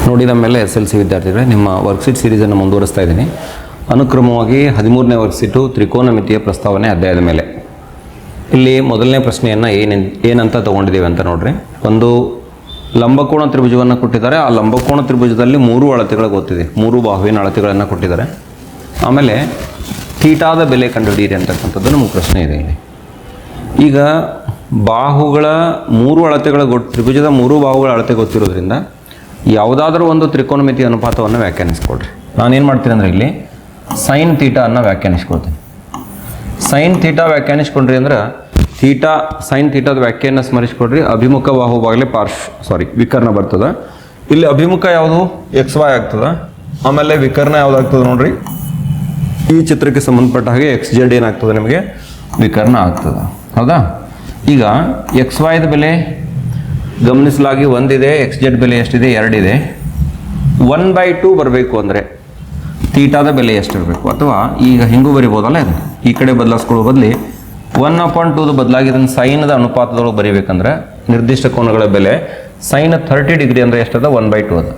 ನೋಡಿದ ಮೇಲೆ SLC ವಿದ್ಯಾರ್ಥಿಗಳೇ, ನಿಮ್ಮ ವರ್ಕ್ಶೀಟ್ ಸೀರೀಸನ್ನು ಮುಂದುವರಿಸ್ತಾ ಇದ್ದೀನಿ. ಅನುಕ್ರಮವಾಗಿ 13ನೇ ವರ್ಕ್ಶೀಟು ತ್ರಿಕೋನಮಿತಿಯ ಪ್ರಸ್ತಾವನೆ ಅಧ್ಯಾಯದ ಮೇಲೆ. ಇಲ್ಲಿ ಮೊದಲನೇ ಪ್ರಶ್ನೆಯನ್ನು ಏನಂತ ತೊಗೊಂಡಿದ್ದೀವಿ ಅಂತ ನೋಡ್ರಿ. ಒಂದು ಲಂಬಕೋಣ ತ್ರಿಭುಜವನ್ನು ಕೊಟ್ಟಿದ್ದಾರೆ. ಆ ಲಂಬಕೋಣ ತ್ರಿಭುಜದಲ್ಲಿ 3 ಅಳತೆಗಳು ಗೊತ್ತಿದೆ, 3 ಬಾಹುವಿನ ಅಳತೆಗಳನ್ನು ಕೊಟ್ಟಿದ್ದಾರೆ. ಆಮೇಲೆ ಥೀಟಾದ ಬೆಲೆ ಕಂಡುಹಿಡಿಯಿರಿ ಅಂತಕ್ಕಂಥದ್ದು ನಮಗೆ ಪ್ರಶ್ನೆ ಇದೆ ಇಲ್ಲಿ. ಈಗ ಬಾಹುಗಳ 3 ಅಳತೆಗಳ ತ್ರಿಭುಜದ 3 ಬಾಹುಗಳ ಅಳತೆ ಗೊತ್ತಿರೋದ್ರಿಂದ ಯಾವುದಾದ್ರೂ ಒಂದು ತ್ರಿಕೋನಮಿತಿ ಅನುಪಾತವನ್ನು ವ್ಯಾಖ್ಯಾನಿಸ್ಕೊಡ್ರಿ. ನಾನೇನು ಮಾಡ್ತೀನಿ ಅಂದರೆ ಇಲ್ಲಿ ಸೈನ್ ಥೀಟಾವನ್ನು ವ್ಯಾಖ್ಯಾನಿಸ್ಕೊಳ್ತೀನಿ. ಸೈನ್ ಥೀಟಾ ವ್ಯಾಖ್ಯಾನಿಸ್ಕೊಂಡ್ರಿ ಅಂದ್ರೆ ಸೈನ್ ಥೀಟಾದ ವ್ಯಾಖ್ಯಾನ ಸ್ಮರಿಸ್ಕೊಡ್ರಿ. ಅಭಿಮುಖ ಬಾಹು ಬಾಗಲೇ ವಿಕರ್ಣ ಬರ್ತದೆ. ಇಲ್ಲಿ ಅಭಿಮುಖ ಯಾವುದು XY ಆಗ್ತದೆ. ಆಮೇಲೆ ವಿಕರ್ಣ ಯಾವುದಾಗ್ತದೆ ನೋಡ್ರಿ, ಈ ಚಿತ್ರಕ್ಕೆ ಸಂಬಂಧಪಟ್ಟ ಹಾಗೆ XZ ಏನಾಗ್ತದೆ ನಿಮಗೆ ವಿಕರ್ಣ ಆಗ್ತದೆ. ಹೌದಾ? ಈಗ XYದ ಬೆಲೆ ಗಮನಿಸಲಾಗಿ 1 ಇದೆ, XZ ಬೆಲೆ ಎಷ್ಟಿದೆ 2 ಇದೆ. 1/2 ಬರಬೇಕು ಅಂದರೆ ಥೀಟಾದ ಬೆಲೆ ಎಷ್ಟಿರಬೇಕು? ಅಥವಾ ಈಗ ಹಿಂಗೂ ಬರಿಬೋದಲ್ಲ, ಇದು ಈ ಕಡೆ ಬದಲಾಯಿಸ್ಕೊಳ್ಳೋ ಬದಲಿ 1/2 ಬದಲಾಗಿ ಇದನ್ನು ಸೈನದ ಅನುಪಾತದೊಳಗೆ ಬರೀಬೇಕಂದ್ರೆ ನಿರ್ದಿಷ್ಟ ಕೋನಗಳ ಬೆಲೆ ಸೈನ್ 30 ಡಿಗ್ರಿ ಅಂದರೆ ಎಷ್ಟದ 1/2 ಅದ.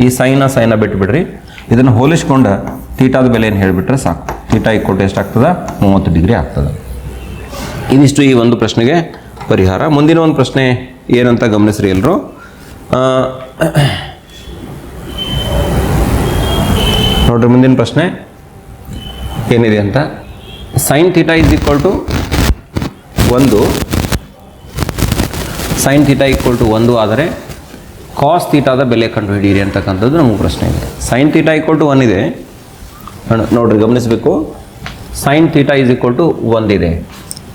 ಈ ಸೈನ ಬಿಟ್ಟುಬಿಡ್ರಿ, ಇದನ್ನು ಹೋಲಿಸ್ಕೊಂಡು ಥೀಟಾದ ಬೆಲೆ ಏನು ಹೇಳಿಬಿಟ್ರೆ ಸಾಕು. ಥೀಟಾ = ಎಷ್ಟಾಗ್ತದೆ 30 ಡಿಗ್ರಿ ಆಗ್ತದೆ. ಇದಿಷ್ಟು ಈ ಒಂದು ಪ್ರಶ್ನೆಗೆ ಪರಿಹಾರ. ಮುಂದಿನ ಒಂದು ಪ್ರಶ್ನೆ ಏನಂತ ಗಮನಿಸ್ರಿ ಎಲ್ಲರೂ. ನೋಡ್ರಿ ಮುಂದಿನ ಪ್ರಶ್ನೆ ಏನಿದೆ ಅಂತ. ಸೈನ್ ಥೀಟಾ = 1, ಸೈನ್ ಥೀಟಾ = 1 ಆದರೆ ಕಾಸ್ ಥೀಟಾದ ಬೆಲೆ ಕಂಡುಹಿಡಿಯಿರಿ ಅಂತಕ್ಕಂಥದ್ದು ನಮಗೆ ಪ್ರಶ್ನೆ ಇದೆ. ಸೈನ್ ಥೀಟಾ = 1 ಇದೆ ನೋಡ್ರಿ, ಗಮನಿಸಬೇಕು. ಸೈನ್ ಥೀಟಾ = 1 ಇದೆ.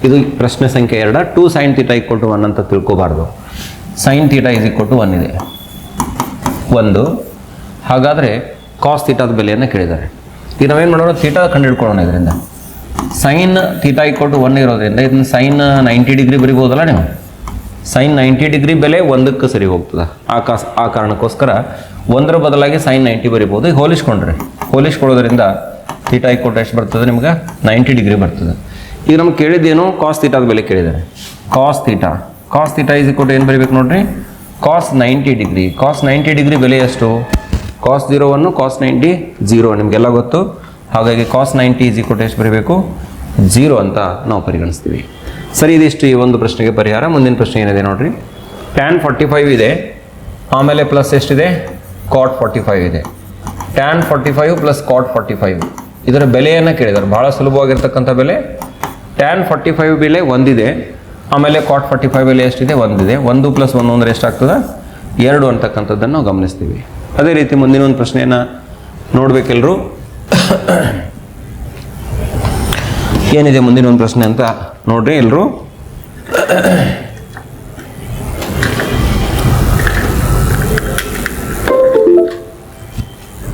ಇದು ಪ್ರಶ್ನೆ ಸಂಖ್ಯೆ 2. 2 ಸೈನ್ ಥೀಟಾ = 1 ಅಂತ ತಿಳ್ಕೊಬಾರ್ದು. ಸೈನ್ ಥೀಟಾ = 1 ಇದೆ 1. ಹಾಗಾದರೆ ಕಾಸ್ ಥೀಟಾದ ಬೆಲೆಯನ್ನು ಕೇಳಿದ್ದಾರೆ. ಈಗ ನಾವೇನು ಮಾಡೋಣ, ಥೀಟಾ ಕಂಡುಹಿಡ್ಕೊಳ್ಳೋಣ. ಇದರಿಂದ ಸೈನ್ ಥೀಟಾ = 1 ಇರೋದ್ರಿಂದ ಇದನ್ನು ಸೈನ್ 90 ಡಿಗ್ರಿ ಬರಿಬೋದಲ್ಲ ನೀವು. ಸೈನ್ 90 ಡಿಗ್ರಿ ಬೆಲೆ 1ಕ್ಕೆ ಸರಿ ಹೋಗ್ತದೆ. ಆ ಕಾರಣಕ್ಕೋಸ್ಕರ 1ರ ಬದಲಾಗಿ ಸೈನ್ 90 ಬರಿಬೋದು. ಈಗ ಹೋಲಿಸ್ಕೊಳ್ಳೋದ್ರಿಂದ ಥೀಟಾ = ಎಷ್ಟು ಬರ್ತದೆ ನಿಮ್ಗೆ 90 ಡಿಗ್ರಿ ಬರ್ತದೆ. ಈಗ ನಮ್ಗೆ ಕೇಳಿದ್ದೇನು, ಕಾಸ್ ಥೀಟಾದ ಬೆಲೆ ಕೇಳಿದ್ದಾರೆ. ಕಾಸ್ ಥೀಟಾ = ಏನು ಬರೀಬೇಕು ನೋಡ್ರಿ, ಕಾಸ್ 90 ಡಿಗ್ರಿ. ಕಾಸ್ 90 ಡಿಗ್ರಿ ಬೆಲೆ ಎಷ್ಟು? ಕಾಸ್ 0 1, ಕಾಸ್ 90 0 ನಿಮಗೆಲ್ಲ ಗೊತ್ತು. ಹಾಗಾಗಿ ಕಾಸ್ 90 = ಎಷ್ಟು ಬರೀಬೇಕು 0 ಅಂತ ನಾವು ಪರಿಗಣಿಸ್ತೀವಿ. ಸರಿ, ಇದಿಷ್ಟು ಈ ಒಂದು ಪ್ರಶ್ನೆಗೆ ಪರಿಹಾರ. ಮುಂದಿನ ಪ್ರಶ್ನೆ ಏನಿದೆ ನೋಡ್ರಿ. ಟ್ಯಾನ್ 45 ಇದೆ, ಆಮೇಲೆ ಪ್ಲಸ್ ಎಷ್ಟಿದೆ ಕಾಟ್ 45 ಇದೆ. ಟ್ಯಾನ್ 45 ಪ್ಲಸ್ ಕಾಟ್ 45 ಇದರ ಬೆಲೆಯನ್ನು ಕೇಳಿದ್ದಾರೆ. ಭಾಳ ಸುಲಭವಾಗಿರ್ತಕ್ಕಂಥ ಬೆಲೆ. ಟ್ಯಾನ್ 45 ಬೆಲೆ 1 ಇದೆ, ಆಮೇಲೆ ಕಾಟ್ 45 ಬೆಲೆ ಎಷ್ಟಿದೆ 1 ಇದೆ. 1 + 1 ಅಂದರೆ ಎಷ್ಟಾಗ್ತದೆ 2 ಅಂತಕ್ಕಂಥದ್ದನ್ನು ನಾವು ಗಮನಿಸ್ತೀವಿ. ಅದೇ ರೀತಿ ಮುಂದಿನ ಒಂದು ಪ್ರಶ್ನೆಯನ್ನು ನೋಡ್ಬೇಕೆಲ್ಲರೂ. ಏನಿದೆ ಮುಂದಿನ ಒಂದು ಪ್ರಶ್ನೆ ಅಂತ ನೋಡ್ರಿ ಎಲ್ಲರೂ.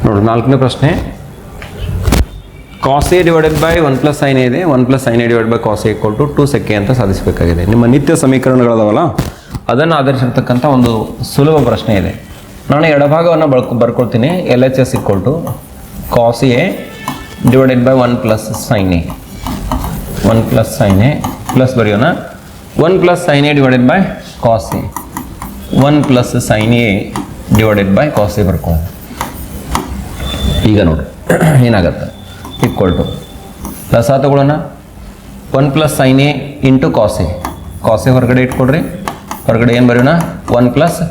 ನೋಡ್ರಿ 4ನೇ ಪ್ರಶ್ನೆ. ಕಾಸ್ A / 1 + sin A ಇದೆ. 1 + sin A / cos A = 2 sec A ಅಂತ ಸಾಧಿಸಬೇಕಾಗಿದೆ. ನಿಮ್ಮ ನಿತ್ಯ ಸಮೀಕರಣಗಳದಾವಲ್ಲ ಅದನ್ನು ಆಧರಿಸಿರ್ತಕ್ಕಂಥ ಒಂದು ಸುಲಭ ಪ್ರಶ್ನೆ ಇದೆ. ನಾನು ಎಡಭಾಗವನ್ನು ಬರ್ಕೊಳ್ತೀನಿ. LHS = cos A / 1 + sin A. 1 + sin A plus ಬರೆಯೋಣ 1 + sin A / cos A. 1 + sin A / cos A ಬರ್ಕೊಳ್ಳೋಣ. ಈಗ ನೋಡಿ ಏನಾಗುತ್ತೆ = ಪ್ಲಸ್ ತಗೊಳ್ಳೋಣ 1 + sin A × cos A. cos A ಹೊರಗಡೆ ಇಟ್ಕೊಡ್ರಿ. ಹೊರಗಡೆ ಏನು ಬರೆಯೋಣ 1 +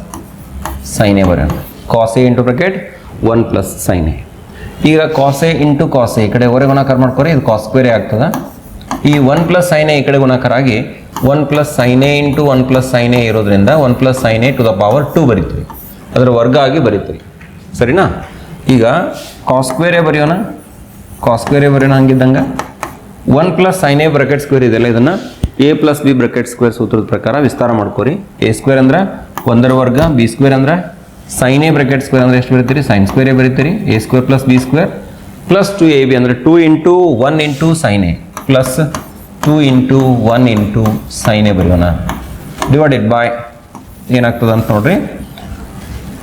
sin A ಬರೆಯೋಣ. cos A × bracket 1 + sin A. ಈಗ cos A × cos A ಈ ಕಡೆ ಹೊರಗೆ ಗುಣಾಕಾರ ಮಾಡ್ಕೊರಿ, ಇದು cos ಸ್ಕ್ವೇರ್ ಆಗ್ತದೆ. ಈ 1 + sin A ಈ ಕಡೆ ಗುಣಾಕಾರ ಆಗಿ 1 + sin A × 1 + sin A ಇರೋದ್ರಿಂದ 1 + sin A ⁴ 2 ಬರೀತೀವಿ. ಅದರ ವರ್ಗ ಆಗಿ ಬರೀತೀವಿ. ಸರಿನಾ? ಈಗ cos ಸ್ಕ್ವೇರೇ ಬರೆಯೋಣ. ಹಂಗಿದ್ದಂಗೆ 1 + sin A ಬ್ರಾಕೆಟ್ ಸ್ಕ್ವೇರ್ ಇದೆಲ್ಲ, ಇದನ್ನು A + B ಬ್ರಾಕೆಟ್ ಸ್ಕ್ವೇರ್ ಸೂತ್ರದ ಪ್ರಕಾರ ವಿಸ್ತಾರ ಮಾಡ್ಕೊರಿ. A² ಅಂದ್ರೆ 1ರ ವರ್ಗ, B² ಅಂದ್ರೆ sin A ಬ್ರಾಕೆಟ್ ಸ್ಕ್ವೇರ್ ಅಂದರೆ ಎಷ್ಟು ಬರೀತೀರಿ sin ಸ್ಕ್ವೇರೇ ಬರೀತೀರಿ. A² + B² plus 2AB ಅಂದರೆ 2 × 1 × sin A plus 2 × 1 × sin A ಬರೆಯೋಣ. ಡಿವೈಡೆಡ್ ಬೈ ಏನಾಗ್ತದೆ ಅಂತ ನೋಡ್ರಿ,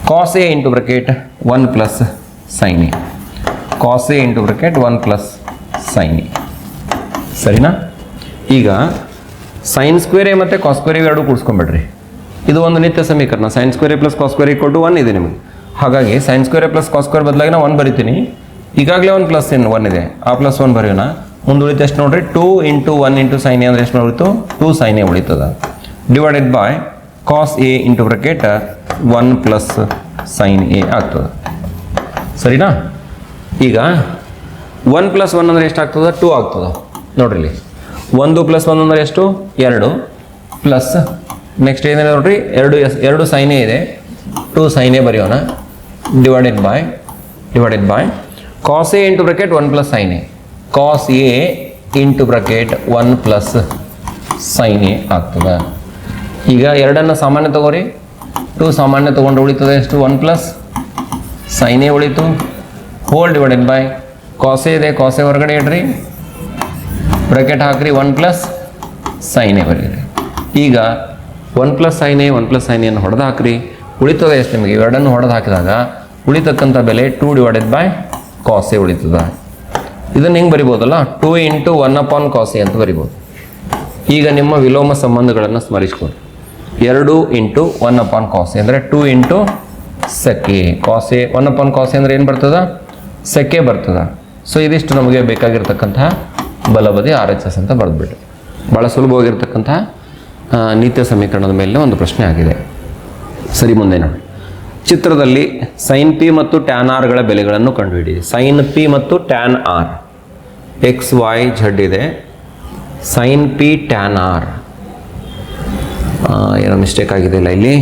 cos A × bracket 1 + sin A. cos A × bracket 1 + sin A. ಸರಿನಾ? ಈಗ sin ಸ್ಕ್ವೇರ್ ಮತ್ತು cos ಸ್ಕ್ವೇರ್ ಎರಡು ಕೂಡಿಸ್ಕೊಂಡ್ಬಿಡ್ರಿ. ಇದು ಒಂದು ನಿತ್ಯ ಸಮೀಕರಣ. sin ಸ್ಕ್ವೇರ್ + cos ಸ್ಕ್ವೇರ್ = 1 ಇದೆ ನಿಮಗೆ. ಹಾಗಾಗಿ sine square plus cos square ಬದಲಾಗಿ ನಾನು 1 ಬರಿತೀನಿ. ಈಗಾಗಲೇ ಒಂದು ಪ್ಲಸ್ ಏನು 1 ಇದೆ, ಆ ಪ್ಲಸ್ 1 ಬರೆಯೋಣ. ಮುಂದೆ ಉಳಿತು ಎಷ್ಟು ನೋಡ್ರಿ, 2 × 1 × sin a ಅಂದರೆ ಎಷ್ಟು ಉಳಿತು, 2 sin a ಉಳಿತದ. Divided by cos A into bracket 1 plus sin a ಆಗ್ತದೆ. ಸರಿನಾ? ಈಗ 1 + 1 ಅಂದರೆ ಎಷ್ಟು ಆಗ್ತದೆ, 2 ಆಗ್ತದೆ. ನೋಡ್ರಿ ಇಲ್ಲಿ 1 + 1 ಅಂದರೆ ಎಷ್ಟು, 2 ಪ್ಲಸ್ ನೆಕ್ಸ್ಟ್ ಏನಿದೆ ನೋಡ್ರಿ, 2 sin a ಇದೆ, 2 sin a ಬರೆಯೋಣ. Divided by cos A into bracket 1 plus sin a, cos A into bracket 1 plus sin a ಆಗ್ತದೆ. ಈಗ 2 ಸಾಮಾನ್ಯ ತಗೋರಿ, 2 ಸಾಮಾನ್ಯ ತಗೊಂಡು ಉಳಿತದೆ ಎಷ್ಟು, 1 ಪ್ಲಸ್ sin a ಉಳಿತು. Whole divided by cos A ಇದೆ, ಕಾಸ್ ಎ ಹೊರಗಡೆ ಇಡ್ರಿ, ಬ್ರಕೆಟ್ ಹಾಕ್ರಿ, 1 ಪ್ಲಸ್ sin a ಬರೀರಿ. ಈಗ 1 plus sin a 1 plus sin a ಅನ್ನು ಹೊಡೆದು ಹಾಕ್ರಿ, ಉಳಿತದೆ ಎಷ್ಟು ನಿಮಗೆ, ಇವೆರಡನ್ನು ಹೊಡೆದು ಹಾಕಿದಾಗ ಉಳಿತಕ್ಕಂಥ ಬೆಲೆ 2 ಡಿವೈಡೆಡ್ ಬೈ ಕಾಸ್ ಎ ಉಳಿತದ. ಇದನ್ನು ಹಿಂಗೆ ಬರಿಬೋದಲ್ಲ, 2 × 1 cos a ಅಂತ ಬರಿಬೋದು. ಈಗ ನಿಮ್ಮ ವಿಲೋಮ ಸಂಬಂಧಗಳನ್ನು ಸ್ಮರಿಸ್ಕೊಡಿ. 2 × 1 cos a ಅಂದರೆ 2 × sec a, cos a 1 cos a ಅಂದರೆ ಏನು ಬರ್ತದ, sec a ಬರ್ತದ. ಸೊ ಇದಿಷ್ಟು ನಮಗೆ ಬೇಕಾಗಿರ್ತಕ್ಕಂತಹ ಬಲಬದಿ RHS ಅಂತ ಬರೆದ್ಬಿಟ್ಟು ಭಾಳ ಸುಲಭವಾಗಿರ್ತಕ್ಕಂತಹ ನಿತ್ಯ ಸಮೀಕರಣದ ಮೇಲೆ ಒಂದು ಪ್ರಶ್ನೆ ಆಗಿದೆ. ಸರಿ, ಮುಂದೆ ನೋಡಿ. ಚಿತ್ರದಲ್ಲಿ ಸೈನ್ ಪಿ ಮತ್ತು ಟ್ಯಾನ್ ಆರ್ಗಳ ಬೆಲೆಗಳನ್ನು ಕಂಡುಹಿಡಿ. ಸೈನ್ ಪಿ ಮತ್ತು tan R X Y Z ಇದೆ. ಸೈನ್ ಪಿ ಟ್ಯಾನ್ ಆರ್ ಏನೋ ಮಿಸ್ಟೇಕ್ ಆಗಿದೆ ಇಲ್ಲ ಇಲ್ಲಿ,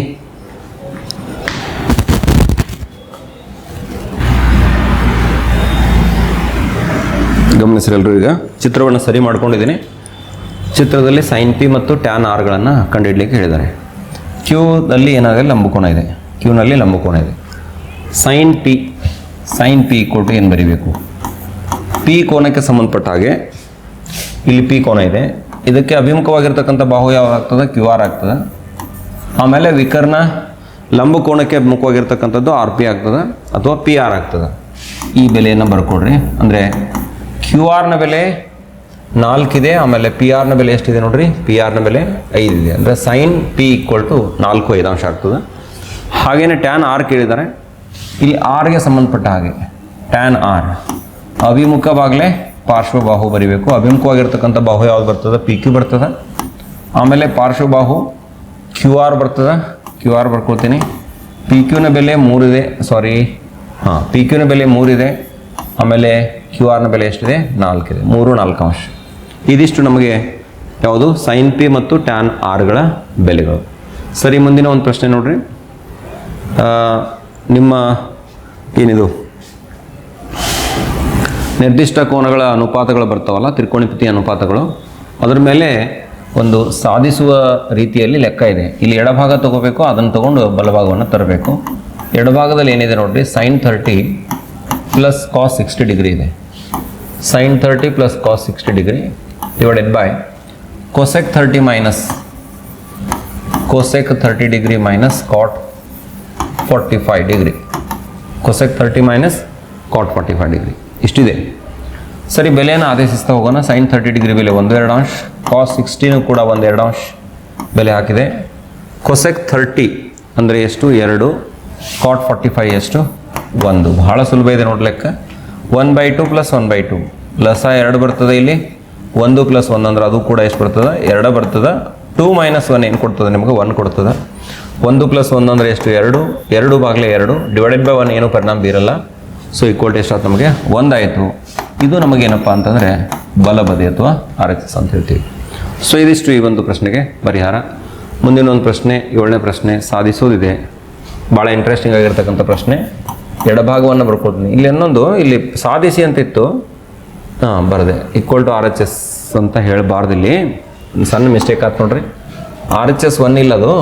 ಗಮನಿಸಿರಲ್ರು. ಈಗ ಚಿತ್ರವನ್ನು ಸರಿ ಮಾಡ್ಕೊಂಡಿದ್ದೀನಿ. ಚಿತ್ರದಲ್ಲಿ ಸೈನ್ ಪಿ ಮತ್ತು ಟ್ಯಾನ್ ಆರ್ಗಳನ್ನು ಕಂಡುಹಿಡಲಿಕ್ಕೆ ಹೇಳಿದ್ದಾರೆ. ಕ್ಯೂದಲ್ಲಿ ಏನಾದರೆ ಲಂಬಕೋನ ಇದೆ, ಕ್ಯೂನಲ್ಲಿ ಲಂಬಕೋನ ಇದೆ. ಸೈನ್ ಪಿ ಕೊಟ್ಟು ಏನು ಬರೀಬೇಕು, ಪಿ ಕೋನಕ್ಕೆ ಸಂಬಂಧಪಟ್ಟ ಹಾಗೆ ಇಲ್ಲಿ ಪಿ ಕೋನ ಇದೆ, ಇದಕ್ಕೆ ಅಭಿಮುಖವಾಗಿರ್ತಕ್ಕಂಥ ಬಾಹು ಯಾವ ಆಗ್ತದೆ, ಕ್ಯೂ ಆರ್ ಆಗ್ತದೆ. ಆಮೇಲೆ ವಿಕರ್ಣ ಲಂಬಕೋನಕ್ಕೆ ಅಭಿಮುಖವಾಗಿರ್ತಕ್ಕಂಥದ್ದು ಆರ್ ಪಿ ಆಗ್ತದೆ ಅಥವಾ ಪಿ ಆರ್ ಆಗ್ತದೆ. ಈ ಬೆಲೆಯನ್ನು ಬರ್ಕೊಡ್ರಿ. ಅಂದರೆ ಕ್ಯೂ ಆರ್ನ ಬೆಲೆ 4 ಇದೆ, ಆಮೇಲೆ ಪಿ ಆರ್ನ ಬೆಲೆ ಎಷ್ಟಿದೆ ನೋಡ್ರಿ, ಪಿ ಆರ್ನ ಬೆಲೆ 5 ಇದೆ. ಅಂದರೆ ಸೈನ್ ಪಿ = 4/5 ಆಗ್ತದೆ. ಹಾಗೆಯೇ ಟ್ಯಾನ್ ಆರ್ ಕೇಳಿದ್ದಾರೆ. ಇಲ್ಲಿ ಆರ್ಗೆ ಸಂಬಂಧಪಟ್ಟ ಹಾಗೆ ಟ್ಯಾನ್ ಆರ್ ಅಭಿಮುಖವಾಗಲೇ ಪಾರ್ಶ್ವಬಾಹು ಬರಿಬೇಕು. ಅಭಿಮುಖವಾಗಿರ್ತಕ್ಕಂಥ ಬಾಹು ಯಾವ್ದು ಬರ್ತದೆ, ಪಿ ಕ್ಯೂ ಬರ್ತದೆ. ಆಮೇಲೆ ಪಾರ್ಶ್ವಬಾಹು ಕ್ಯೂ ಆರ್ ಬರ್ತದೆ, ಕ್ಯೂ ಆರ್ ಬರ್ಕೊಳ್ತೀನಿ. ಪಿ ಕ್ಯೂನ ಬೆಲೆ 3 ಇದೆ, ಪಿ ಕ್ಯೂನ ಬೆಲೆ 3 ಇದೆ. ಆಮೇಲೆ ಕ್ಯೂ ಆರ್ನ ಬೆಲೆ ಎಷ್ಟಿದೆ, 4 ಇದೆ. 3 4 ಇದಿಷ್ಟು ನಮಗೆ ಯಾವುದು, ಸೈನ್ ಪಿ ಮತ್ತು ಟ್ಯಾನ್ ಆರ್ಗಳ ಬೆಲೆಗಳು. ಸರಿ, ಮುಂದಿನ ಒಂದು ಪ್ರಶ್ನೆ ನೋಡ್ರಿ. ನಿಮ್ಮ ಏನಿದು ನಿರ್ದಿಷ್ಟ ಕೋನಗಳ ಅನುಪಾತಗಳು ಬರ್ತಾವಲ್ಲ, ತ್ರಿಕೋಣಮಿತಿ ಅನುಪಾತಗಳು, ಅದರ ಮೇಲೆ ಒಂದು ಸಾಧಿಸುವ ರೀತಿಯಲ್ಲಿ ಲೆಕ್ಕ ಇದೆ. ಇಲ್ಲಿ ಎಡಭಾಗ ತಗೋಬೇಕು, ಅದನ್ನು ತಗೊಂಡು ಬಲಭಾಗವನ್ನು ತರಬೇಕು. ಎಡಭಾಗದಲ್ಲಿ ಏನಿದೆ ನೋಡ್ರಿ, ಸೈನ್ 30 ಪ್ಲಸ್ ಕಾಸ್ 60 ಡಿಗ್ರಿ ಇದೆ. Sine 30 plus cos 60 degree divided by cosec 30 minus cosec 30 degree minus cot 45 degree. Cosec 30 minus cot 45 degree ಇಷ್ಟಿದೆ. ಸರಿ, ಬೆಲೆಯನ್ನು ಆದೇಶಿಸ್ತಾ ಹೋಗೋಣ. ಸೈನ್ 30 ಡಿಗ್ರಿ ಬೆಲೆ 1/2, ಕಾಸ್ 60 ಕೂಡ 1/2 ಬೆಲೆ ಹಾಕಿದೆ. ಕೊಸೆಕ್ 30 ಅಂದರೆ ಎಷ್ಟು, 2, ಕಾಟ್ 45 ಎಷ್ಟು, 1. ಬಹಳ ಸುಲಭ ಇದೆ ನೋಡ್ಲಿಕ್ಕ. 1/2 ಪ್ಲಸ್ 1/2 ಲಸ 2 ಬರ್ತದೆ. ಇಲ್ಲಿ 1 + 1 ಅಂದ್ರೆ ಅದು ಕೂಡ ಎಷ್ಟು ಬರ್ತದೆ, 2 ಬರ್ತದೆ. 2 - 1 ಏನು ಕೊಡ್ತದೆ ನಿಮಗೆ, 1 ಕೊಡ್ತದೆ. 1 + 1 ಅಂದರೆ ಎಷ್ಟು, 2, 2/2 ಡಿವೈಡೆಡ್ ಬೈ 1 ಏನು ಪರಿಣಾಮ ಬೀರಲ್ಲ. ಸೊ ಈಕ್ವಲ್ ಎಷ್ಟು ಆಯ್ತು ನಮಗೆ, 1 ಆಯಿತು. ಇದು ನಮಗೇನಪ್ಪ ಅಂತಂದರೆ ಬಲಬದಿ ಅಥವಾ RHS ಅಂತ ಹೇಳ್ತೀವಿ. ಸೊ ಇದಿಷ್ಟು ಈ ಒಂದು ಪ್ರಶ್ನೆಗೆ ಪರಿಹಾರ. ಮುಂದಿನ ಒಂದು ಪ್ರಶ್ನೆ, 7ನೇ ಪ್ರಶ್ನೆ, ಸಾಧಿಸೋದಿದೆ. ಭಾಳ ಇಂಟ್ರೆಸ್ಟಿಂಗ್ ಆಗಿರ್ತಕ್ಕಂಥ ಪ್ರಶ್ನೆ. ಎಡಭಾಗವನ್ನು ಬರ್ಕೊಡ್ತೀನಿ. ಇಲ್ಲಿ ಇನ್ನೊಂದು, ಇಲ್ಲಿ ಸಾಧಿಸಿ ಅಂತ ಇತ್ತು, ಬರದೆ = RHS ಅಂತ ಹೇಳಬಾರ್ದು. ಇಲ್ಲಿ ಸಣ್ಣ ಮಿಸ್ಟೇಕ್ ಆಯ್ತು ನೋಡ್ರಿ. RHS 1 ಇಲ್ಲ, ಅದು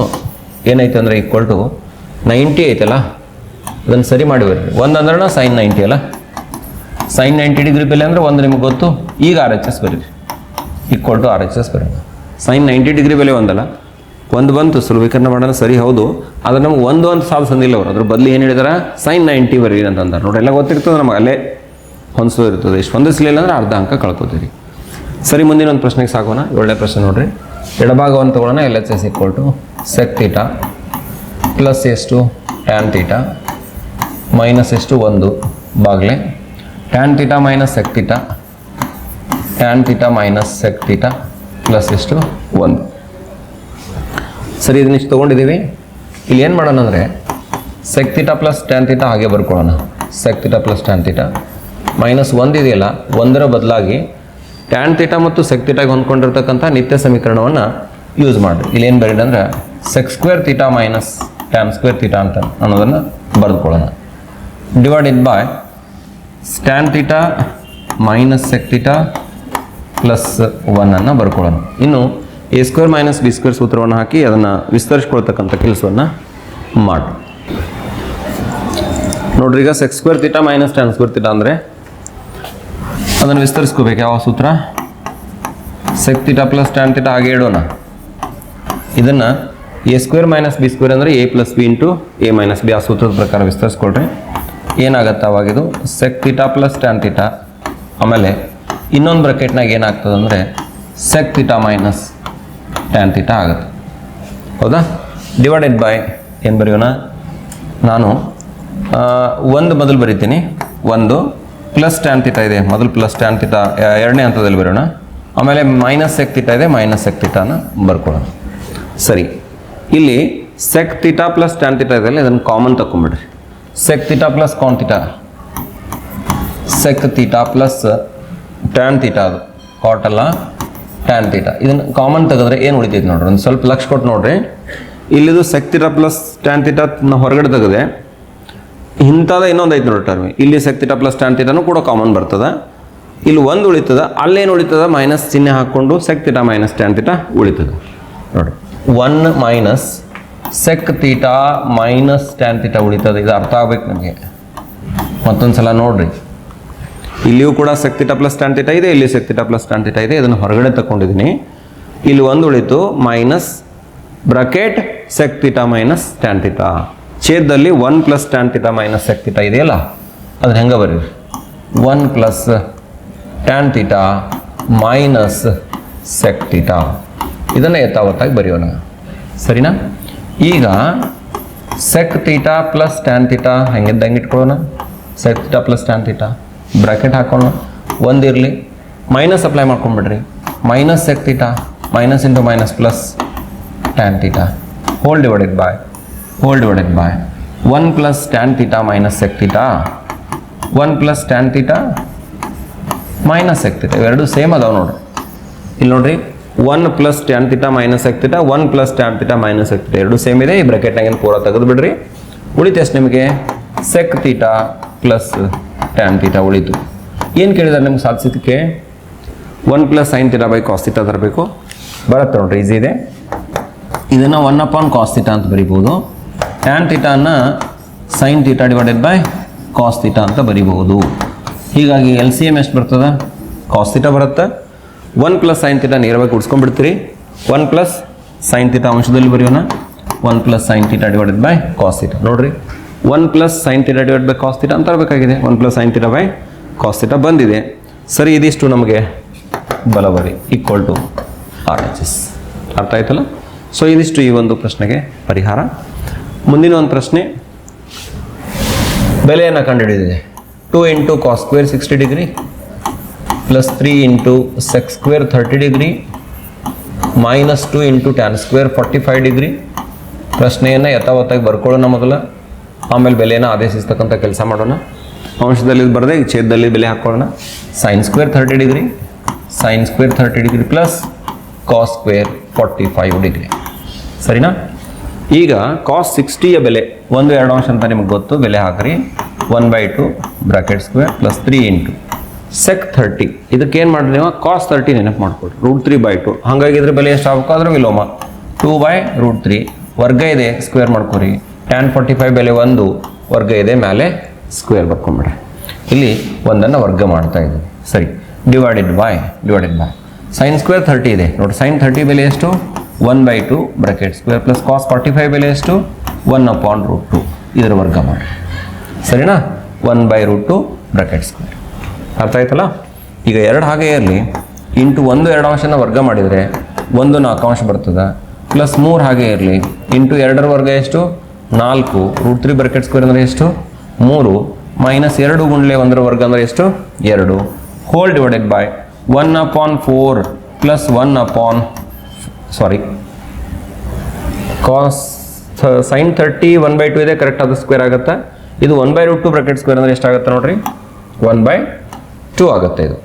ಏನೈತೆ ಅಂದರೆ =90 ಐತಲ್ಲ, ಅದನ್ನು ಸರಿ ಮಾಡಿ ಬರ್ರಿ. 1 ಅಂದ್ರೆ ಸೈನ್ 90 ಅಲ್ಲ, ಸೈನ್ 90 ಡಿಗ್ರಿ ಬೆಲೆ ಅಂದರೆ 1 ನಿಮಗೆ ಗೊತ್ತು. ಈಗ RHS ಬರೀರಿ, =RHS ಬರೋಣ. ಸೈನ್ 90 ಡಿಗ್ರಿ ಬೆಲೆ 1 ಅಲ್ಲ, 1 ಬಂತು. ಸುಲಭೀಕರಣ ಮಾಡೋಣ, ಸರಿ ಹೌದು. ಆದರೆ ನಮ್ಗೆ 1 ಅಂತ ಸಾಧಿಸಂದಿಲ್ಲ ಅವರು. ಅದ್ರ ಬದಲು ಏನು ಹೇಳಿದಾರೆ, ಸೈನ್ 90 ಬರೀರಿ ಅಂತಂದ್ರೆ ನೋಡಿ. ಎಲ್ಲ ಗೊತ್ತಿರ್ತದೆ ನಮಗೆ, ಅಲ್ಲೇ ಹೊಂದಿಸೋ ಇರ್ತದೆ. ಇಷ್ಟು ಹೊಂದಿಸಲಿಲ್ಲ ಅಂದರೆ ಅರ್ಧ ಅಂಕ ಕಳ್ಕೊತೀರಿ. ಸರಿ, ಮುಂದಿನ ಒಂದು ಪ್ರಶ್ನೆಗೆ ಸಾಗೋಣ. 7ನೇ ಪ್ರಶ್ನೆ ನೋಡ್ರಿ. ಎಡಭಾಗವನ್ನು ತಗೊಳ್ಳೋಣ. LHS = sec θ ಪ್ಲಸ್ ಎಷ್ಟು, ಟ್ಯಾನ್ θ ಮೈನಸ್ ಎಷ್ಟು 1 ಬಾಗ್ಲೆ tan theta minus sec theta, tan theta minus sec theta plus ಎಷ್ಟು 1. ಸರಿ, ಇದನ್ನ ಇಷ್ಟು ತೊಗೊಂಡಿದ್ದೀವಿ. ಇಲ್ಲಿ ಏನು ಮಾಡೋಣ ಅಂದರೆ sec theta plus tan theta ಹಾಗೆ ಬರ್ಕೊಳ್ಳೋಣ. Sec theta plus tan theta minus 1 ಇದೆಯಲ್ಲ, 1ರ ಬದಲಾಗಿ ಟ್ಯಾನ್ ಥೀಟಾ ಮತ್ತು ಸೆಕ್ ಥೀಟಾಗೆ ಹೊಂದ್ಕೊಂಡಿರ್ತಕ್ಕಂಥ ನಿತ್ಯ ಸಮೀಕರಣವನ್ನು ಯೂಸ್ ಮಾಡಿರಿ. ಇಲ್ಲಿ ಏನು ಬರೀರಿ ಅಂದರೆ sec square theta minus tan square theta ಅಂತ ಅನ್ನೋದನ್ನು ಬರೆದುಕೊಳ್ಳೋಣ. Divided by tan theta minus sec theta plus 1 ಬರ್ಕೊಳ್ಳೋಣ. ಇನ್ನು A square minus B square ಸೂತ್ರವನ್ನು ಹಾಕಿ ಅದನ್ನು ವಿಸ್ತರಿಸ್ಕೊಳ್ತಕ್ಕಂಥ ಕೆಲಸವನ್ನು ಮಾಡಿ ನೋಡ್ರಿ. ಈಗ sec square theta minus tan square theta ಅಂದರೆ ಅದನ್ನು ವಿಸ್ತರಿಸ್ಕೋಬೇಕು. ಯಾವ ಸೂತ್ರ? Sec theta plus tan theta ಹಾಗೆ ಇಡೋಣ. ಇದನ್ನು A square minus B square ಅಂದರೆ A plus B into A minus B ಆ ಸೂತ್ರದ ಪ್ರಕಾರ ವಿಸ್ತರಿಸ್ಕೊಳ್ರಿ. ಏನಾಗುತ್ತೆ ಅವಾಗಿದು sec theta plus tan theta, ಆಮೇಲೆ ಇನ್ನೊಂದು ಬ್ರಕೆಟ್ನಾಗ ಏನಾಗ್ತದೆ ಅಂದರೆ sec theta minus tan theta ಆಗುತ್ತೆ. ಹೌದಾ? ಡಿವೈಡೆಡ್ ಬೈ ಏನು ಬರೆಯೋಣ? ನಾನು 1 ಮೊದಲು ಬರಿತೀನಿ. 1 ಪ್ಲಸ್ ಟ್ಯಾನ್ ಥೀಟಾ ಇದೆ, ಮೊದಲು ಪ್ಲಸ್ ಟ್ಯಾನ್ ಥೀಟಾ ಎರಡನೇ ಹಂತದಲ್ಲಿ ಬರೋಣ. ಆಮೇಲೆ ಮೈನಸ್ ಸೆಕ್ ಥೀಟಾ ಇದೆ, ಮೈನಸ್ ಸೆಕ್ ಥೀಟಾನ ಬರ್ಕೊಳ್ಳೋಣ. ಸರಿ, ಇಲ್ಲಿ sec theta plus tan theta ಇದೆ, ಇದನ್ನು ಕಾಮನ್ ತಗೊಂಬಿಡ್ರಿ. ಸೆಕ್ ಥೀಟಾ ಪ್ಲಸ್ ಕಾನ್ theta, sec theta plus tan theta, ಅದು ಕಾಟ್ ಅಲ್ಲ ಟ್ಯಾನ್ ಥೀಟಾ. ಇದನ್ನು ಕಾಮನ್ ತೆಗೆದ್ರೆ ಏನು ಉಳಿತೈತೆ ನೋಡ್ರಿ, ಒಂದು ಸ್ವಲ್ಪ ಲಕ್ಷ ಕೊಟ್ಟು ನೋಡ್ರಿ. ಇಲ್ಲಿದು sec theta plus tan theta ಹೊರಗಡೆ ತೆಗೆದೆ, ಇಂಥದ ಇನ್ನೊಂದು ಐತೆ ನೋಡಿ ಟರ್ಮ್. ಇಲ್ಲಿ ಸೆಕ್ ಥೀಟಾ ಪ್ಲಸ್ ಟ್ಯಾನ್ ಥೀಟಾನು ಕೂಡ ಕಾಮನ್ ಬರ್ತದೆ. ಇಲ್ಲಿ 1 ಉಳಿತದ, ಅಲ್ಲೇನು ಉಳಿತದ ಮೈನಸ್ ಚಿಹ್ನೆ ಹಾಕ್ಕೊಂಡು sec theta minus tan theta ಉಳಿತದೆ ನೋಡಿ. 1 minus sec theta minus tan theta ಉಳಿತದೆ. ಇದು ಅರ್ಥ ಆಗ್ಬೇಕು ನಮಗೆ. ಮತ್ತೊಂದು ಸಲ ನೋಡ್ರಿ, ಇಲ್ಲಿಯೂ ಕೂಡ sec theta plus tan theta ಇದೆ, ಇಲ್ಲಿ sec theta plus tan theta ಇದೆ. ಇದನ್ನು ಹೊರಗಡೆ ತಗೊಂಡಿದ್ದೀನಿ. ಇಲ್ಲಿ 1 ಉಳಿತು, minus bracket sec theta minus tan theta, ಛೇದದಲ್ಲಿ 1 plus tan theta minus sec theta ಇದೆಯಲ್ಲ, ಅದನ್ನ ಹೆಂಗೆ ಬರೀರಿ? 1 plus tan theta minus sec theta, ಇದನ್ನು ಯಥಾವತ್ತಾಗಿ ಬರೆಯೋಣ. ಸರಿನಾ? ಈಗ sec theta plus tan theta ಹೆಂಗಿದ್ದಂಗೆ ಇಟ್ಕೊಳ್ಳೋಣ. Sec theta plus tan theta bracket ಹಾಕೋಣ, 1 ಇರಲಿ, ಮೈನಸ್ ಅಪ್ಲೈ ಮಾಡ್ಕೊಂಡ್ಬಿಡ್ರಿ. Minus sec theta minus into minus plus tan theta whole divided by 1 plus tan theta minus sec theta, 1 plus tan theta minus sec theta, ಇವೆರಡು same ಅದಾವೆ ನೋಡ್ರಿ. ಇಲ್ಲಿ ನೋಡ್ರಿ, 1 plus tan theta minus sec theta, 1 plus tan theta minus sec theta ಎರಡು same ಇದೆ. ಈ ಬ್ರಾಕೆಟ್ನಾಗೇನು ಪೂರ ತೆಗೆದು ಬಿಡ್ರಿ. ಉಳಿತು ಎಷ್ಟು ನಿಮಗೆ? Sec theta plus tan theta ಉಳಿತು. ಏನು ಕೇಳಿದಾರೆ ನಿಮ್ಗೆ ಸಾಧಿಸಿದ್ದಕ್ಕೆ? 1 plus sine theta by cos theta ತರಬೇಕು. ಬರುತ್ತೆ ನೋಡ್ರಿ, ಈಸಿ ಇದೆ. ಇದನ್ನು 1 ಕಾಸ್ ಥೀಟಾ ಅಂತ ಬರಿಬೋದು. ಟ್ಯಾನ್ ಥೀಟಾನ sine theta divided by cos theta ಅಂತ ಬರಿಬಹುದು. ಹೀಗಾಗಿ ಎಲ್ ಸಿ ಎಮ್ ಎಷ್ಟು ಬರ್ತದೆ? ಕಾಸ್ ಥೀಟಾ ಬರುತ್ತೆ. 1 ಪ್ಲಸ್ ಸೈನ್ ಥೀಟಾ ನೇರವಾಗಿ ಉಡ್ಸ್ಕೊಂಡ್ಬಿಡ್ತೀರಿ. 1 ಪ್ಲಸ್ ಸೈನ್ ಥೀಟಾ ಅಂಶದಲ್ಲಿ ಬರೆಯೋಣ. 1 plus sine theta divided by cos theta. ನೋಡ್ರಿ, 1 plus sine theta divide by cos theta ಅಂತ ಬರಬೇಕಾಗಿದೆ. 1 plus sine theta by cos theta ಬಂದಿದೆ. ಸರಿ, ಇದಿಷ್ಟು ನಮಗೆ ಬಲಬರಿ ಈಕ್ವಲ್ ಟು RHS. ಅರ್ಥ ಆಯ್ತಲ್ಲ? ಸೊ ಇದಿಷ್ಟು ಈ ಒಂದು ಪ್ರಶ್ನೆಗೆ ಪರಿಹಾರ. ಮುಂದಿನ ಒಂದು ಪ್ರಶ್ನೆ, ಬೆಲೆಯನ್ನು ಕಂಡುಹಿಡಿದಿದೆ. 2 into cos square 60 degree plus 3 into sec square 30 degree minus 2 into tan square 45 degree. ಪ್ರಶ್ನೆಯನ್ನು ಯಥಾವತ್ತಾಗಿ ಬರ್ಕೊಳ್ಳೋಣ ಮೊದಲ, ಆಮೇಲೆ ಬೆಲೆಯನ್ನು ಆದೇಶಿಸ್ತಕ್ಕಂಥ ಕೆಲಸ ಮಾಡೋಣ. ಅಂಶದಲ್ಲಿ ಬರದೆ ಈ ಛೇದದಲ್ಲಿ ಬೆಲೆ ಹಾಕ್ಕೊಳ್ಳೋಣ. Sine square 30 degree, sine square 30 degree plus cos square 45 degree. ಸರಿನಾ? ಈಗ ಕಾಸ್ 60ಯ ಬೆಲೆ 1/2 ಅಂಶ ಅಂತ ನಿಮ್ಗೆ ಗೊತ್ತು. ಬೆಲೆ ಹಾಕ್ರಿ. 1/2 bracket square plus 3 into sec 30. ಇದಕ್ಕೆ ಏನು ಮಾಡ್ರಿ ನೀವು? ಕಾಸ್ 30 ನೆನಪು ಮಾಡ್ಕೊಡ್ರಿ. √3/2. ಹಾಗಾಗಿ ಇದ್ರ ಬೆಲೆ ಎಷ್ಟು ಆಗಬೇಕು? ಅದ್ರ ವಿಲೋಮ 2/√3. ವರ್ಗ ಇದೆ, ಸ್ಕ್ವೇರ್ ಮಾಡ್ಕೊರಿ. ಟ್ಯಾನ್ 45 ಬೆಲೆ 1, ವರ್ಗ ಇದೆ, ಮೇಲೆ ಸ್ಕ್ವೇರ್ ಬರ್ಕೊಂಬಿಡ್ರಿ. ಇಲ್ಲಿ 1 ವರ್ಗ ಮಾಡ್ತಾ ಇದ್ದೀವಿ. ಸರಿ, ಡಿವೈಡೆಡ್ ಬೈ ಸೈನ್ ಸ್ಕ್ವೇರ್ 30 ಇದೆ ನೋಡಿ. ಸೈನ್ 30 ಬೆಲೆ ಎಷ್ಟು? 1/2 ಬ್ರಾಕೆಟ್ ಸ್ಕ್ವೇರ್ ಪ್ಲಸ್ ಕಾಸ್ 45 ಬೆಲೆ ಎಷ್ಟು? 1/√2. ಇದರ ವರ್ಗ ಮಾಡಿ. ಸರಿನಾ? 1/√2 ಬ್ರಾಕೆಟ್ ಸ್ಕ್ವೇರ್. ಅರ್ಥ ಆಯ್ತಲ್ಲ? ಈಗ 2 ಹಾಗೆ ಇರಲಿ. ಇಂಟು 1/2 ಅಂಶನ ವರ್ಗ ಮಾಡಿದರೆ 1 4 ಅಂಶ ಬರ್ತದೆ. ಪ್ಲಸ್ 3 ಹಾಗೆ ಇರಲಿ. ಇಂಟು 2ರ ವರ್ಗ ಎಷ್ಟು? 4. √3 ಬ್ರಾಕೆಟ್ ಸ್ಕ್ವೇರ್ ಅಂದರೆ ಎಷ್ಟು? 3 ಮೈನಸ್ 2 ಗುಂಡ್ಲೆ 1 ವರ್ಗ ಅಂದರೆ ಎಷ್ಟು 2 whole divided by 1/4 plus 1 cos sine 30 1/2 ಇದೆ ಕರೆಕ್ಟ್ ಅದು ಸ್ಕ್ವೇರ್ ಆಗುತ್ತೆ. ಇದು 1/2 ಬ್ರಾಕೆಟ್ ಸ್ಕ್ವೇರ್ ಅಂದರೆ ಎಷ್ಟಾಗುತ್ತೆ ನೋಡ್ರಿ 1/2 ಆಗುತ್ತೆ. ಇದು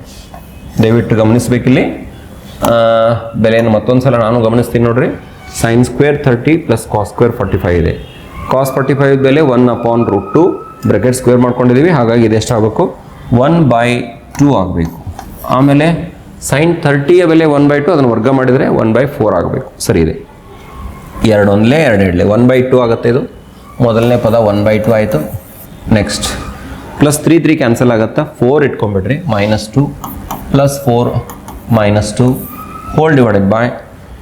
ದಯವಿಟ್ಟು ಗಮನಿಸ್ಬೇಕಿಲ್ಲಿ ಬೆಲೆಯನ್ನು ಮತ್ತೊಂದು ಸಲ ನಾನು ಗಮನಿಸ್ತೀನಿ ನೋಡ್ರಿ. Sine square 30 plus cos square 45 ಇದೆ. ಕಾಸ್ 45 ಬೆಲೆ 1/2 ಬ್ರಾಕೆಟ್ ಸ್ಕ್ವೇರ್ ಮಾಡ್ಕೊಂಡಿದ್ದೀವಿ. ಹಾಗಾಗಿ ಇದು ಎಷ್ಟಾಗಬೇಕು 1/2 ಆಗಬೇಕು. ಆಮೇಲೆ ಸೈನ್ 30ಯ ಬೆಲೆ 1/2 ಅದನ್ನು ವರ್ಗ ಮಾಡಿದರೆ 1/4 ಆಗಬೇಕು. ಸರಿ ಇದೆ. 2 1 2 1/2 ಆಗುತ್ತೆ. ಇದು ಮೊದಲನೇ ಪದ 1/2 ಆಯಿತು. ನೆಕ್ಸ್ಟ್ ಪ್ಲಸ್ 3 ಕ್ಯಾನ್ಸಲ್ ಆಗುತ್ತೆ. 4 ಇಟ್ಕೊಂಡ್ಬಿಡ್ರಿ -2 plus 4 -2 whole divided by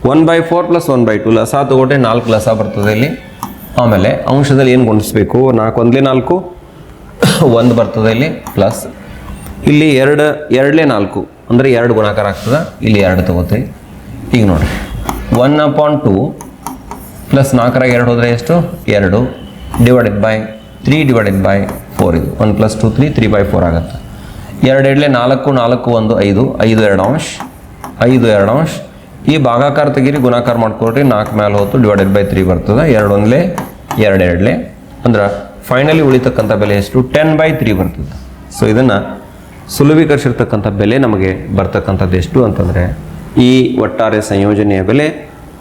1/4 plus 1/2 ಲಸ ತಗೊಂಡ್ರೆ 4 ಲಸ ಬರ್ತದೆ ಇಲ್ಲಿ. ಆಮೇಲೆ ಅಂಶದಲ್ಲಿ ಏನು ಗುಣಿಸ್ಬೇಕು 4 1 4 1 ಬರ್ತದೆ ಇಲ್ಲಿ ಪ್ಲಸ್ ಇಲ್ಲಿ 2 2 4 ಅಂದರೆ 2 ಗುಣಾಕಾರ ಆಗ್ತದೆ. ಇಲ್ಲಿ 2 ತಗೋತೀವಿ. ಈಗ ನೋಡಿರಿ 1/2 ಪ್ಲಸ್ 4 2 ಹೋದರೆ ಎಷ್ಟು 2 ಡಿವೈಡೆಡ್ ಬೈ 3 ಡಿವೈಡೆಡ್ ಬೈ 4 ಇದು 1 + 2 3 3/4 ಆಗುತ್ತೆ. 2 2 4 4 1 5 5 2 ಅಂಶ 5 2 ಅಂಶ. ಈ ಭಾಗಾಕಾರ ತೆಗೀರಿ ಗುಣಾಕಾರ ಮಾಡ್ಕೊಳ್ರಿ 4 ಮೇಲೆ ಹೋತು ಡಿವೈಡೆಡ್ ಬೈ 3 ಬರ್ತದೆ. 2 1 2 2 ಅಂದ್ರೆ ಫೈನಲಿ ಉಳಿತಕ್ಕಂಥ ಬೆಲೆ ಎಷ್ಟು 10/3 ಬರ್ತದೆ. ಸೊ ಇದನ್ನು ಸುಲಭೀಕರಿಸಿರ್ತಕ್ಕಂಥ ಬೆಲೆ ನಮಗೆ ಬರ್ತಕ್ಕಂಥದ್ದು ಎಷ್ಟು ಅಂತಂದರೆ ಈ ಒಟ್ಟಾರೆ ಸಂಯೋಜನೆಯ ಬೆಲೆ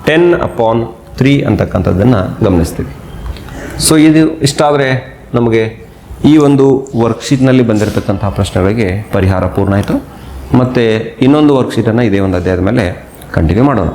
10/3 ಅಂತಕ್ಕಂಥದ್ದನ್ನು ಗಮನಿಸ್ತೀವಿ. ಸೊ ಇದು ಇಷ್ಟಾದರೆ ನಮಗೆ ಈ ಒಂದು ವರ್ಕ್ಶೀಟ್ನಲ್ಲಿ ಬಂದಿರತಕ್ಕಂಥ ಪ್ರಶ್ನೆಗಳಿಗೆ ಪರಿಹಾರ ಪೂರ್ಣ ಆಯಿತು. ಮತ್ತು ಇನ್ನೊಂದು ವರ್ಕ್ಶೀಟನ್ನು ಇದೇ ಒಂದು ಅಧ್ಯಾಯದ ಮೇಲೆ ಕಂಟಿನ್ಯೂ ಮಾಡೋಣ.